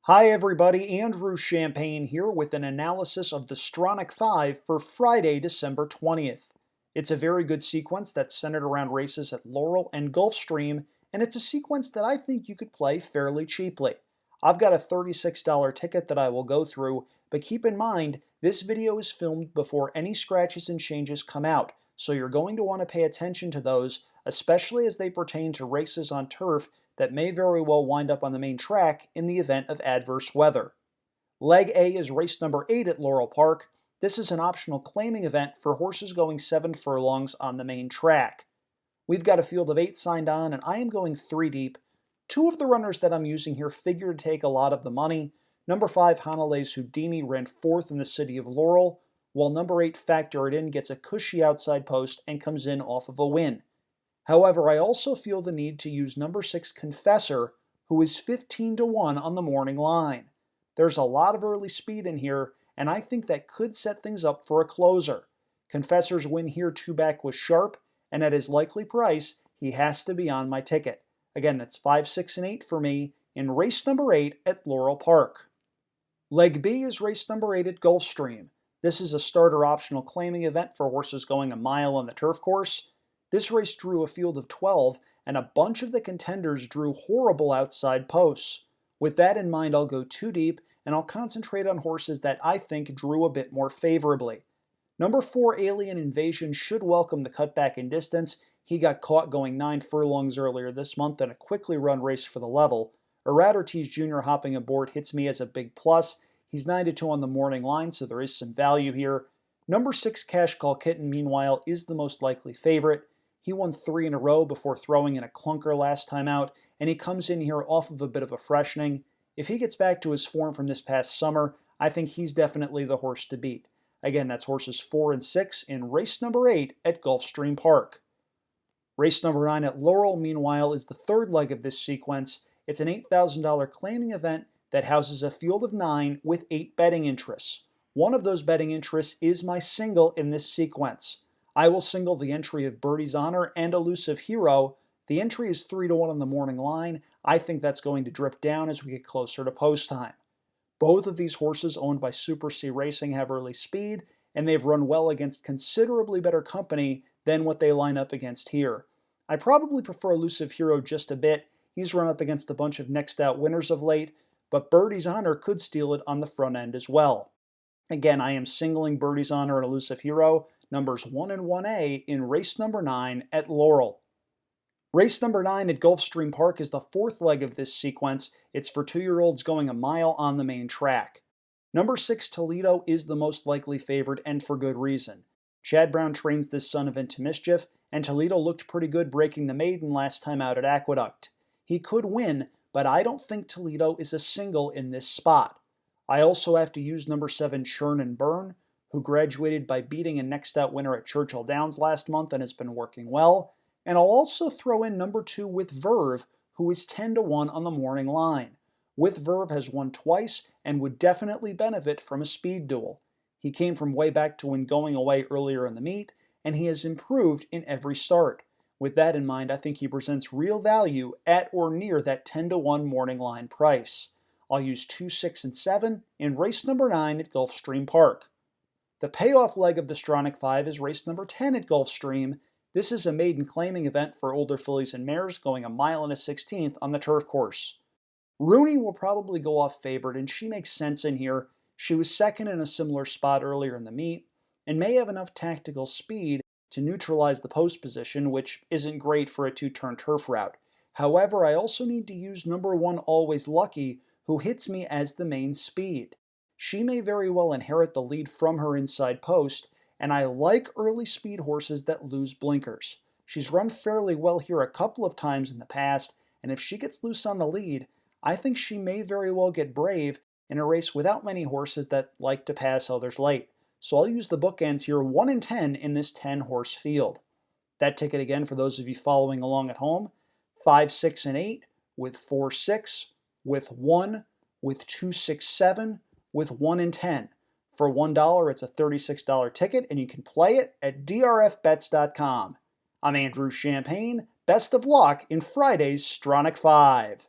Hi everybody, Andrew Champagne here with an analysis of the Stronach 5 for Friday, December 20th. It's a very good sequence that's centered around races at Laurel and Gulfstream, and it's a sequence that I think you could play fairly cheaply. I've got a $36 ticket that I will go through, but keep in mind, this video is filmed before any scratches and changes come out, so you're going to want to pay attention to those, especially as they pertain to races on turf that may very well wind up on the main track in the event of adverse weather. Leg A is race number 8 at Laurel Park. This is an optional claiming event for horses going 7 furlongs on the main track. We've got a field of 8 signed on, and I am going 3 deep. Two of the runners that I'm using here figure to take a lot of the money. Number 5, Hanale's Houdini ran 4th in the city of Laurel, while number 8, Factor It In gets a cushy outside post and comes in off of a win. However, I also feel the need to use number 6 Confessor, who is 15 to 1 on the morning line. There's a lot of early speed in here, and I think that could set things up for a closer. Confessor's win here 2-back was sharp, and at his likely price, he has to be on my ticket. Again, that's 5, 6, and 8 for me in race number 8 at Laurel Park. Leg B is race number 8 at Gulfstream. This is a starter optional claiming event for horses going a mile on the turf course. This race drew a field of 12, and a bunch of the contenders drew horrible outside posts. With that in mind, I'll go 2 deep, and I'll concentrate on horses that I think drew a bit more favorably. Number 4, Alien Invasion, should welcome the cutback in distance. He got caught going 9 furlongs earlier this month in a quickly run race for the level. Ortiz Jr. hopping aboard hits me as a big plus. He's 9 to 2 on the morning line, so there is some value here. Number 6, Cash Call Kitten, meanwhile, is the most likely favorite. He won 3 in a row before throwing in a clunker last time out, and he comes in here off of a bit of a freshening. If he gets back to his form from this past summer, I think he's definitely the horse to beat. Again, that's horses 4 and 6 in race number 8 at Gulfstream Park. Race number 9 at Laurel, meanwhile, is the third leg of this sequence. It's an $8,000 claiming event that houses a field of 9 with 8 betting interests. One of those betting interests is my single in this sequence. I will single the entry of Birdie's Honor and Elusive Hero. The entry is 3 to 1 on the morning line. I think that's going to drift down as we get closer to post time. Both of these horses owned by Super C Racing have early speed, and they've run well against considerably better company than what they line up against here. I probably prefer Elusive Hero just a bit. He's run up against a bunch of next out winners of late, but Birdie's Honor could steal it on the front end as well. Again, I am singling Birdie's Honor and Elusive Hero, numbers 1 and 1A in race number 9 at Laurel. Race number 9 at Gulfstream Park is the fourth leg of this sequence. It's for 2-year-olds going a mile on the main track. Number 6 Toledo is the most likely favorite, and for good reason. Chad Brown trains this son of Into Mischief, and Toledo looked pretty good breaking the maiden last time out at Aqueduct. He could win, but I don't think Toledo is a single in this spot. I also have to use number 7 Churn and Burn, who graduated by beating a next out winner at Churchill Downs last month and has been working well. And I'll also throw in number 2 With Verve, who is 10 to 1 on the morning line. With Verve has won twice and would definitely benefit from a speed duel. He came from way back to win going away earlier in the meet, and he has improved in every start. With that in mind, I think he presents real value at or near that 10 to 1 morning line price. I'll use 2, 6, and 7 in race number 9 at Gulfstream Park. The payoff leg of the Stronach 5 is race number 10 at Gulfstream. This is a maiden claiming event for older fillies and mares going a mile and a 16th on the turf course. Rooney will probably go off favored, and she makes sense in here. She was second in a similar spot earlier in the meet, and may have enough tactical speed to neutralize the post position, which isn't great for a 2-turn turf route. However, I also need to use number 1 Always Lucky, who hits me as the main speed. She may very well inherit the lead from her inside post, and I like early speed horses that lose blinkers. She's run fairly well here a couple of times in the past, and if she gets loose on the lead, I think she may very well get brave in a race without many horses that like to pass others late. So I'll use the bookends here, 1 and 10 in this 10-horse field. That ticket again for those of you following along at home, 5, 6, and 8, with 4, 6, with 1, with 2, 6, 7, with 1 and 10. For $1, it's a $36 ticket, and you can play it at drfbets.com. I'm Andrew Champagne. Best of luck in Friday's Stronach 5.